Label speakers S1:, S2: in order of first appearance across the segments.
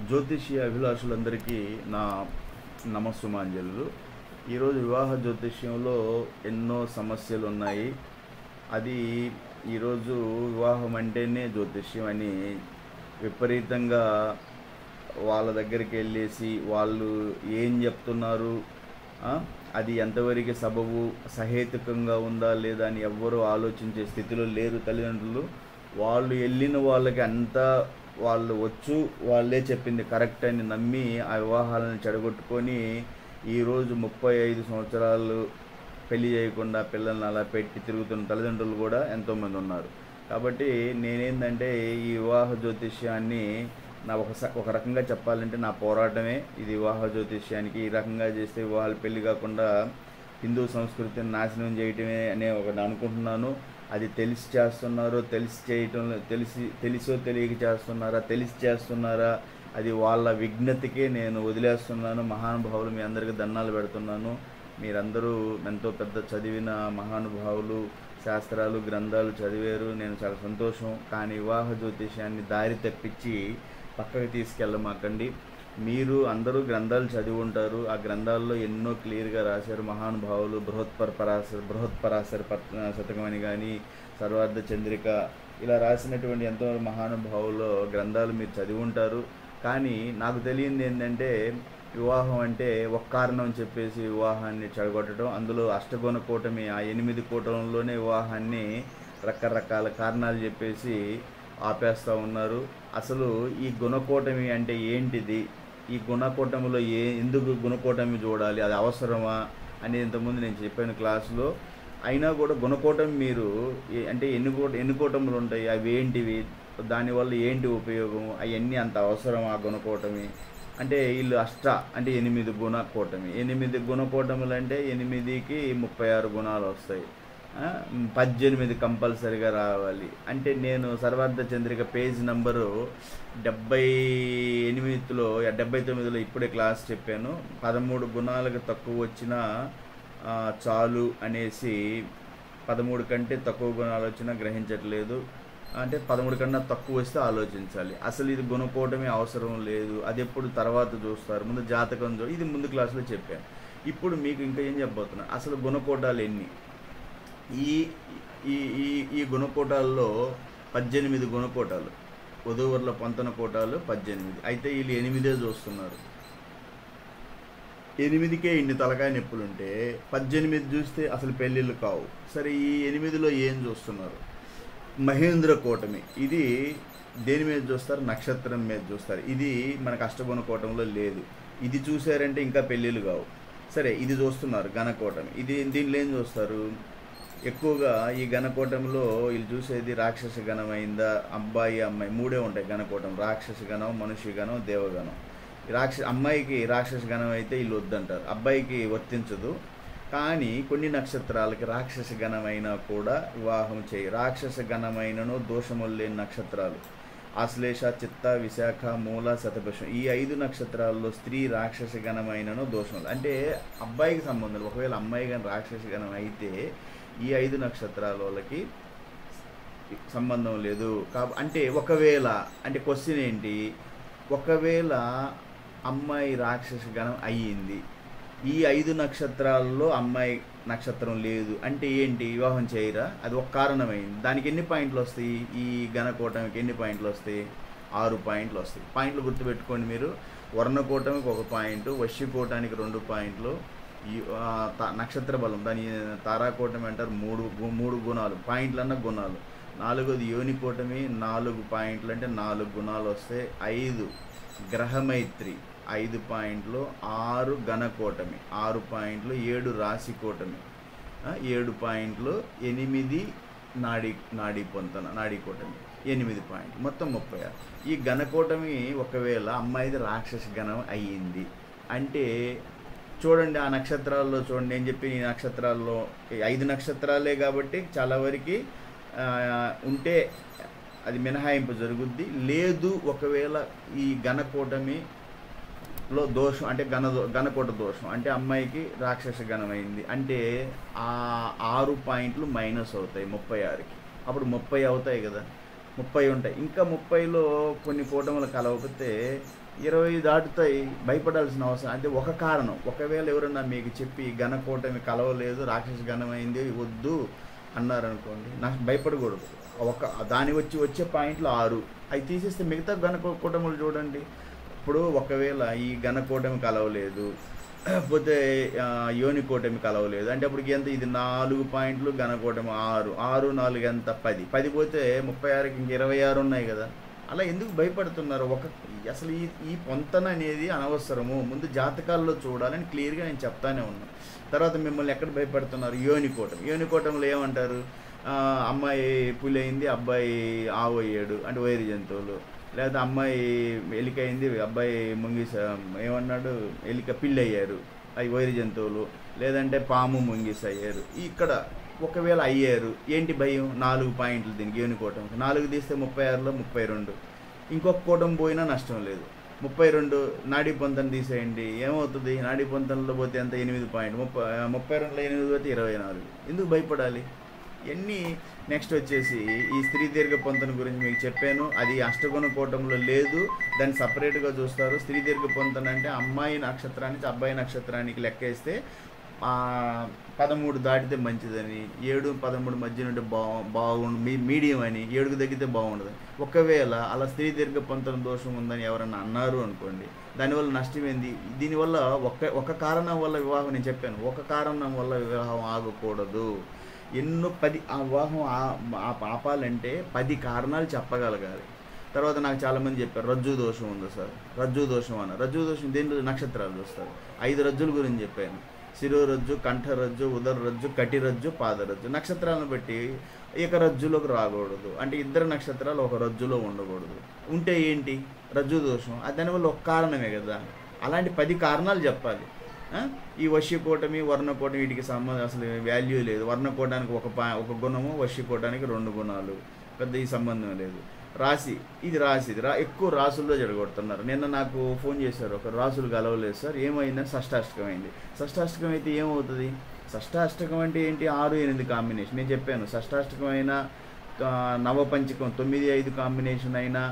S1: జ్యోతిష్య అభిలాషులందరికీ నా నమస్సుమాంజలు. ఈరోజు వివాహ జ్యోతిష్యంలో ఎన్నో సమస్యలు ఉన్నాయి. అది ఈరోజు వివాహం అంటేనే జ్యోతిష్యం అని విపరీతంగా వాళ్ళ దగ్గరికి వెళ్ళేసి వాళ్ళు ఏం చెప్తున్నారు, అది ఎంతవరకు సబబు సహేతుకంగా ఉందా లేదా అని ఎవ్వరూ ఆలోచించే స్థితిలో లేరు తల్లిదండ్రులు. వాళ్ళు వెళ్ళిన వాళ్ళకి అంతా వాళ్ళు వాళ్ళే చెప్పింది కరెక్ట్ అని నమ్మి ఆ వివాహాలను చెడగొట్టుకొని ఈరోజు 35 సంవత్సరాలు పెళ్లి చేయకుండా పిల్లల్ని అలా పెట్టి తిరుగుతున్న తల్లిదండ్రులు కూడా ఎంతోమంది ఉన్నారు. కాబట్టి నేనేందంటే ఈ వివాహ జ్యోతిష్యాన్ని ఒక రకంగా చెప్పాలంటే నా పోరాటమే ఇది. వివాహ జ్యోతిష్యానికి ఈ రకంగా చేస్తే వివాహాలు పెళ్లి కాకుండా హిందూ సంస్కృతిని నాశనం చేయటమే అనే ఒకటి అనుకుంటున్నాను. అది తెలిసి చేస్తున్నారో తెలిసో తెలియక చేస్తున్నారా, తెలిసి చేస్తున్నారా, అది వాళ్ళ విజ్ఞతకే నేను వదిలేస్తున్నాను. మహానుభావులు మీ అందరికీ దండాలు పెడుతున్నాను. మీరందరూ ఎంతో పెద్ద చదివిన మహానుభావులు, శాస్త్రాలు గ్రంథాలు చదివారు, నేను చాలా సంతోషం. కానీ వివాహ జ్యోతిష్యాన్ని దారి తప్పించి పక్కకి తీసుకెళ్ళమాకండి. మీరు అందరూ గ్రంథాలు చదివి ఉంటారు. ఆ గ్రంథాల్లో ఎన్నో క్లియర్గా రాశారు మహానుభావులు. బృహత్పరాశర శతకం అని కానీ, సర్వార్థ చంద్రిక, ఇలా రాసినటువంటి ఎంతో మహానుభావులు గ్రంథాలు మీరు చదివి ఉంటారు. కానీ నాకు తెలియంది ఏంటంటే వివాహం అంటే ఒక కారణం చెప్పేసి వివాహాన్ని చెడగొట్టడం, అందులో అష్టగుణ కూటమి ఆ 8 కూటంలోనే వివాహాన్ని రకరకాల కారణాలు చెప్పేసి ఆపేస్తూ ఉన్నారు. అసలు ఈ గుణకూటమి అంటే ఏంటిది, ఈ గుణకూటమిలో ఎందుకు గుణకూటమి చూడాలి, అది అవసరమా అని ఇంతకుముందు నేను చెప్పాను క్లాసులో. అయినా కూడా గుణకూటమి మీరు అంటే ఎన్ని కూటములు ఉంటాయి, అవి ఏంటివి, దానివల్ల ఏంటి ఉపయోగం, అవన్నీ అంత అవసరం ఆ గుణకూటమి అంటే వీళ్ళు అంటే 8 గుణకూటమి. 8 గుణకూటములు అంటే 8కి 36 గుణాలు వస్తాయి. 18 కంపల్సరిగా రావాలి. అంటే నేను సర్వార్థ చంద్రిక పేజ్ నెంబరు 79లో ఇప్పుడే క్లాస్ చెప్పాను. 13 గుణాలకు తక్కువ వచ్చినా చాలు అనేసి, 13 కంటే తక్కువ గుణాలు వచ్చినా గ్రహించట్లేదు, అంటే 13 కన్నా తక్కువ వస్తే ఆలోచించాలి. అసలు ఇది గుణకూటమి అవసరం లేదు, అది ఎప్పుడు తర్వాత చూస్తారు, ముందు జాతకం ఇది ముందు క్లాసులో చెప్పాను. ఇప్పుడు మీకు ఇంకా ఏం చెప్పబోతున్నా, అసలు గుణకూటాలు ఎన్ని. ఈ ఈ ఈ గుణకూటాల్లో 18 గుణకూటాలు, వధూవరుల పొంతన కూటాలు 18. అయితే వీళ్ళు 8 చూస్తున్నారు. 8కే ఇన్ని తలకాయ నొప్పులుంటే 18 చూస్తే అసలు పెళ్ళిళ్ళు కావు. సరే, ఈ 8లో ఏం చూస్తున్నారు? మహేంద్ర కూటమి. ఇది దేని మీద చూస్తారు? నక్షత్రం మీద చూస్తారు. ఇది మనకు అష్టగుణ కూటంలో లేదు. ఇది చూసారంటే ఇంకా పెళ్ళిళ్ళు కావు. సరే, ఇది చూస్తున్నారు గణకూటమి. దీనిలో ఏం చూస్తారు? ఎక్కువగా ఈ గణకూటంలో వీళ్ళు చూసేది రాక్షస గణం అయిందా, అబ్బాయి అమ్మాయి 3 ఉంటాయి గణకూటం. రాక్షస గణం, మనుష్య గణం, దేవగణం. అమ్మాయికి రాక్షస గణం అయితే వీళ్ళు వద్దంటారు, అబ్బాయికి వర్తించదు. కానీ కొన్ని నక్షత్రాలకి రాక్షస గణమైనా కూడా వివాహం చేయి. రాక్షస గణమైనను దోషములు లేని నక్షత్రాలు ఆశ్లేష, చిత్త, విశాఖ, మూల, శతభిషం. ఈ 5 నక్షత్రాల్లో స్త్రీ రాక్షస గణమైనను దోషములు. అంటే అబ్బాయికి సంబంధం. ఒకవేళ అమ్మాయి కానీ రాక్షస గణం అయితే ఈ 5 నక్షత్రాల వాళ్ళకి సంబంధం లేదు. అంటే ఒకవేళ, అంటే క్వశ్చన్ ఏంటి, ఒకవేళ అమ్మాయి రాక్షస గణం అయ్యింది, ఈ 5 నక్షత్రాల్లో అమ్మాయి నక్షత్రం లేదు అంటే ఏంటి, వివాహం చేయరా? అది ఒక కారణమైంది. దానికి ఎన్ని పాయింట్లు వస్తాయి? ఈ గణకూటమికి ఎన్ని పాయింట్లు వస్తాయి? 6 పాయింట్లు వస్తాయి. పాయింట్లు గుర్తుపెట్టుకోండి మీరు. వర్ణకూటమికి 1 పాయింట్, వశ్యకూటానికి 2 పాయింట్లు, ఈ నక్షత్ర బలం దాని తారాకూటమి అంటారు 3 గుణాలు. పాయింట్లన్న గుణాలు. 4వది యోనికూటమి 4 పాయింట్లు అంటే 4 గుణాలు వస్తాయి. 5 గ్రహమైత్రి 5 పాయింట్లు, 6 గణకూటమి 6 పాయింట్లు, 7 రాశి కూటమి 7 పాయింట్లు, 8 నాడీ పొంతన నాడీ కూటమి 8 పాయింట్లు, మొత్తం 36. ఈ గణకూటమి ఒకవేళ అమ్మాయిది రాక్షస గణం అయ్యింది అంటే చూడండి, ఆ నక్షత్రాల్లో చూడండి, నేను చెప్పి ఈ నక్షత్రాల్లో 5 నక్షత్రాలే కాబట్టి చాలా వరకు ఉంటే అది మినహాయింపు జరుగుద్ది. లేదు ఒకవేళ ఈ గణకూటమిలో దోషం అంటే గణకూట దోషం అంటే అమ్మాయికి రాక్షస గణమైంది అంటే ఆ 6 పాయింట్లు మైనస్ అవుతాయి 36కి. అప్పుడు 30 అవుతాయి కదా. 30 ఉంటాయి. ఇంకా 30లో కొన్ని కూటములు కలవకపోతే 20 దాటుతాయి. భయపడాల్సిన అవసరం అంటే ఒక కారణం. ఒకవేళ ఎవరన్నా మీకు చెప్పి ఘన కూటమి కలవలేదు, రాక్షస ఘనమైంది వద్దు అన్నారనుకోండి, నాకు భయపడకూడదు. దాని వచ్చే పాయింట్లు 6 అవి తీసేస్తే మిగతా కూటములు చూడండి. ఇప్పుడు ఒకవేళ ఈ ఘన కూటమి కలవలేదు, పోతే యోని కూటమి కలవలేదు అంటే అప్పటికి ఎంత? ఇది 4 పాయింట్లు, ఘన కూటమి 6, 6 4 ఎంత? 10 పోతే 36కి ఇంక 26 ఉన్నాయి కదా. అలా ఎందుకు భయపడుతున్నారు? అసలు ఈ పొంతన అనేది అనవసరము. ముందు జాతకాల్లో చూడాలని క్లియర్గా నేను చెప్తానే ఉన్నాను. తర్వాత మిమ్మల్ని ఎక్కడ భయపడుతున్నారు? యోని కూటమిలో ఏమంటారు? అమ్మాయి పులి అయింది, అబ్బాయి ఆవు అయ్యాడు అంటే వైరు జంతువులు. లేదా అమ్మాయి ఎలిక అయింది, అబ్బాయి ముంగిస ఏమన్నాడు ఎలిక పిల్లి అయ్యారు, అవి వైరు జంతువులు. లేదంటే పాము ముంగిస అయ్యారు. ఇక్కడ ఒకవేళ అయ్యారు, ఏంటి భయం? 4 పాయింట్లు దీనికి యోని కూటమికి. 4 తీస్తే 36లో 32. ఇంకొక కూటమి పోయినా నష్టం లేదు. 32 నాడీ పొంతన తీసేయండి, ఏమవుతుంది? నాడీ పొంతనలో పోతే ఎంత? 8 పాయింట్. 32లో 8 పోతే 24. ఎందుకు భయపడాలి? ఇవన్నీ నెక్స్ట్ వచ్చేసి ఈ స్త్రీ దీర్ఘ పొంతన గురించి మీకు చెప్పాను. అది అష్టగుణ కూటంలో లేదు, దాన్ని సపరేట్గా చూస్తారు. స్త్రీ దీర్ఘ పొంతన అంటే అమ్మాయి నక్షత్రానికి అబ్బాయి నక్షత్రానికి లెక్కేస్తే 13 దాటితే మంచిదని, 7 13 మధ్య నుండి బాగుండు మీడియం అని, 7కు తగ్గితే బాగుండదు. ఒకవేళ అలా స్త్రీ దీర్ఘ పొంతన దోషం ఉందని ఎవరన్నా అన్నారు అనుకోండి, దానివల్ల నష్టం ఏంది? దీనివల్ల ఒక కారణం వల్ల వివాహం, నేను చెప్పాను, ఒక కారణం వల్ల వివాహం ఆగకూడదు. ఎన్నో 10 ఆ వివాహం ఆపాలంటే 10 కారణాలు చెప్పగలగాలి. తర్వాత నాకు చాలామంది చెప్పారు రజ్జు దోషం ఉంది సార్, రజ్జు దోషం అన్న. రజ్జు దోషం దేంట్లో? నక్షత్రాలు చూస్తారు. 5 రజ్జుల గురించి చెప్పాను. శిరోరజ్జు, కంఠరజ్జు, ఉదరరజ్జు, కటిరజ్జు, పాదరజ్జు. నక్షత్రాలను బట్టి ఏకరజ్జులోకి రాకూడదు అంటే 2 నక్షత్రాలు ఒక రజ్జులో ఉండకూడదు. ఉంటే ఏంటి? రజ్జు దోషం. అది దానివల్ల ఒక కారణమే కదా. అలాంటి 10 కారణాలు చెప్పాలి. ఈ వశ్యకూటమి, వర్ణకూటమి వీటికి సంబంధం అసలు వాల్యూ లేదు. వర్ణకూటానికి ఒక గుణము, వశ్యకూటానికి 2 గుణాలు, పెద్ద ఈ సంబంధం లేదు. రాశి, ఇది ఎక్కువ రాసుల్లో జడగొడుతున్నారు. నిన్న నాకు ఫోన్ చేశారు, ఒక రాసులు కలవలేదు సార్, ఏమైందని? షష్టాష్టకం అయింది. షష్టాష్టకం అయితే ఏమవుతుంది? షష్టాష్టకం అంటే ఏంటి? 6 8 కాంబినేషన్. నేను చెప్పాను, షష్టాష్టకం అయినా, నవపంచకం 9 5 కాంబినేషన్ అయినా,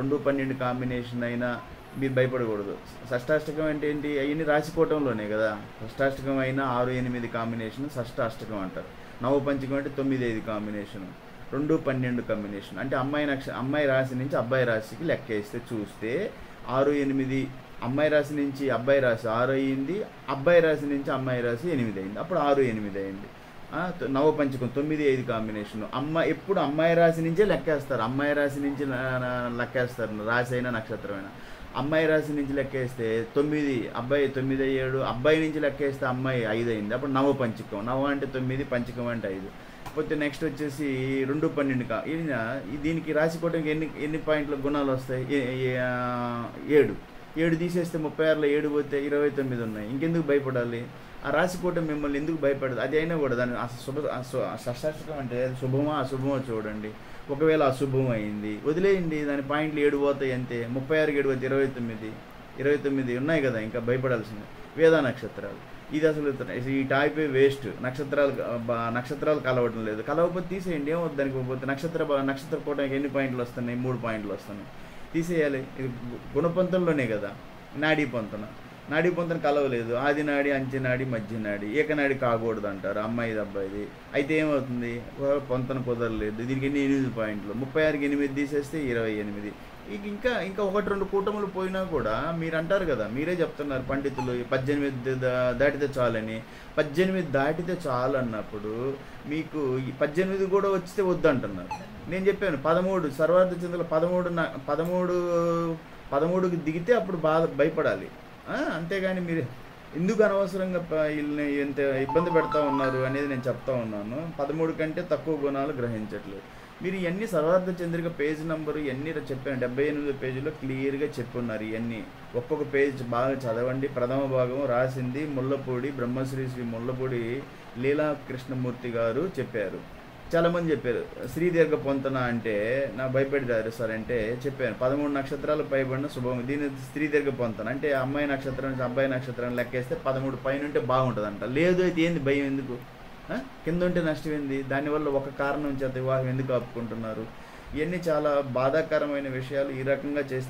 S1: 2 12 కాంబినేషన్ అయినా మీరు భయపడకూడదు. షష్టాష్టకం అంటే ఏంటి? అవన్నీ రాశికూటంలోనే కదా. షష్టాష్టకం అయినా 6 8 కాంబినేషన్ షష్టాష్టకం అంటారు. నవపంచకం అంటే 9 5 కాంబినేషన్, 2 12 కాంబినేషన్. అంటే అమ్మాయి రాశి నుంచి అబ్బాయి రాశికి లెక్కేస్తే చూస్తే 6 8, అమ్మాయి రాశి నుంచి అబ్బాయి రాశి 6 అయ్యింది, అబ్బాయి రాశి నుంచి అమ్మాయి రాశి 8 అయింది, అప్పుడు 6 8 అయింది. నవపంచకం 9 5 కాంబినేషన్. ఎప్పుడు అమ్మాయి రాశి నుంచే లెక్కేస్తారు. అమ్మాయి రాశి నుంచి లెక్కేస్తారు, రాశి అయినా నక్షత్రం అయినా. అమ్మాయి రాశి నుంచి లెక్కేస్తే 9, అబ్బాయి 9 అయ్యాడు. అబ్బాయి నుంచి లెక్కేస్తే అమ్మాయి 5 అయింది, అప్పుడు నవపంచకం. నవ అంటే 9, పంచకం అంటే 5. పోతే నెక్స్ట్ వచ్చేసి 2 12 దీనికి రాశికోవడానికి ఎన్ని పాయింట్ల గుణాలు వస్తాయి? 7 తీసేస్తే 36లో 7 పోతే 29 ఉన్నాయి. ఇంకెందుకు భయపడాలి? ఆ రాశికోవటం మిమ్మల్ని ఎందుకు భయపడదు? అది అయినా కూడా దాని షష్టాష్టకం అంటే శుభమా అశుభమో చూడండి. ఒకవేళ అశుభం అయింది వదిలేయండి, దాని పాయింట్లు 7 పోతాయి అంతే. 36 7 పోతే 29 ఉన్నాయి కదా, ఇంకా భయపడాల్సింది. వేద నక్షత్రాలు, ఇది అసలు ఈ టాపిక్ వేస్ట్. నక్షత్రాలు కలవటం లేదు, కలవకపోతే తీసేయండి, ఏమవుతుంది దానికి. పోతే నక్షత్ర కూటానికి ఎన్ని పాయింట్లు వస్తున్నాయి? 3 పాయింట్లు వస్తున్నాయి, తీసేయాలి. ఇది గుణపంతంలోనే కదా. నాడీ పొంతన కలవలేదు. ఆది నాడి, అంచెనాడి, మధ్యనాడి, ఏకనాడి కాకూడదు అంటారు అమ్మాయిది అబ్బాయిది. అయితే ఏమవుతుంది? పొంతన కుదరలేదు. దీనికి 8 పాయింట్లు. 36కి 8 తీసేస్తే 28. ఇంకా 1 2 కూటములు పోయినా కూడా మీరు అంటారు కదా, మీరే చెప్తున్నారు పండితులు 18 దాటితే చాలని. 18 దాటితే చాలు అన్నప్పుడు మీకు 18 కూడా వచ్చితే వద్దంటున్నారు. నేను చెప్పాను 13 సర్వార్థ చింతలు 13కి దిగితే అప్పుడు భయపడాలి. అంతేగాని మీరు ఎందుకు అనవసరంగా వీళ్ళని ఎంత ఇబ్బంది పెడతా ఉన్నారు అనేది నేను చెప్తా ఉన్నాను. 13 కంటే తక్కువ గుణాలు గ్రహించట్లేదు. మీరు ఇవన్నీ సర్వార్థ చంద్రిక పేజ్ నెంబరు ఇవన్నీ చెప్పాను. 78 పేజీలో క్లియర్గా చెప్పున్నారు. ఇవన్నీ ఒక్కొక్క పేజ్ బాగా చదవండి. ప్రథమ భాగం రాసింది ముళ్ళపూడి బ్రహ్మశ్రీ శ్రీ ముళ్ళపూడి లీలా కృష్ణమూర్తి గారు చెప్పారు. చాలామంది చెప్పారు శ్రీ దీర్ఘ పొంతన అంటే నా భయపెడతారు సార్ అంటే చెప్పాను. 13 నక్షత్రాలు పైబడిన శుభం. దీని స్త్రీ దీర్ఘ పొంతన అంటే అమ్మాయి నక్షత్రం నుంచి అబ్బాయి నక్షత్రాన్ని లెక్కేస్తే 13 పైన ఉంటే బాగుంటుందంట. లేదు అయితే ఏంది భయం? ఎందుకు? కింద ఉంటే నష్టం ఏంది? దానివల్ల ఒక కారణం చేత వివాహం ఎందుకు ఆపుకుంటున్నారు? ఇవన్నీ చాలా బాధాకరమైన విషయాలు. ఈ రకంగా చేస్తే